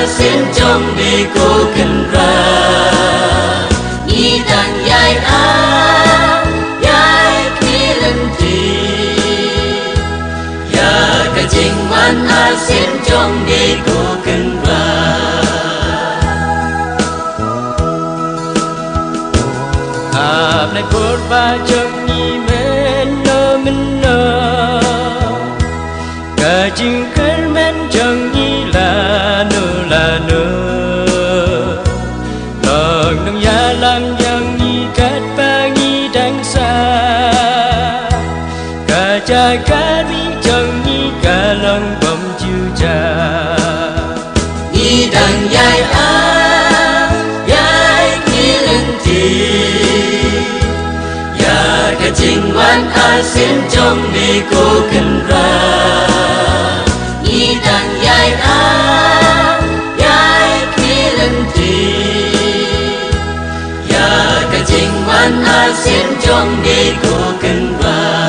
xin trong đi cô cần ra ni đang dài dài khi lần thì ya cả chính man xin trong đi cô cần ra này cột ba chân nhị men nơ min nơ cả chính khơi men chân nhị là nơ lòng nâng ya làm yang nhị cát ba nhị đang xa cả cha cả mi chân nhị cả lòng bầm chiu cha nhị đang dài khi lên thì cả chính quan xin trong đi cô cần ra nhị đang dài khi lần thì cả chính quan xin trong đi cô cần ra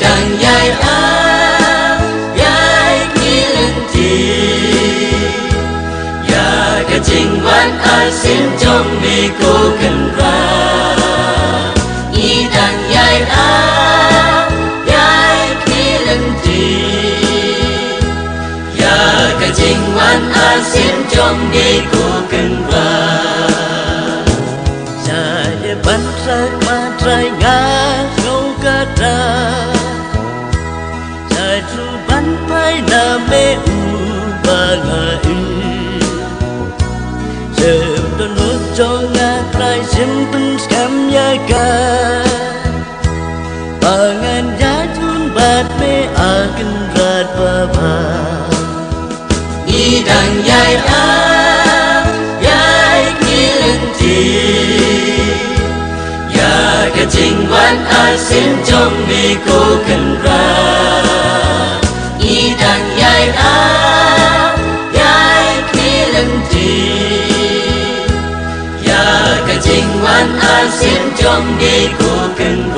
đang dài khi lên thì cả chính quan xin trong đi cô cần ra nhị đang dài khi lên thì cả chính quan xin trong đi cô cần ra saya bantrai matrai ngau kata tru ban mai na me u ba nga u sem don ho cho nga trai sim pun skam ya ka pangan ya chun bat me akan rat ba ba nhị đang dài khi lên thì cả chính quan xin trong đi cô cần ra nhị đang dài khi lần thì cả chính quan xin trong đi cô cần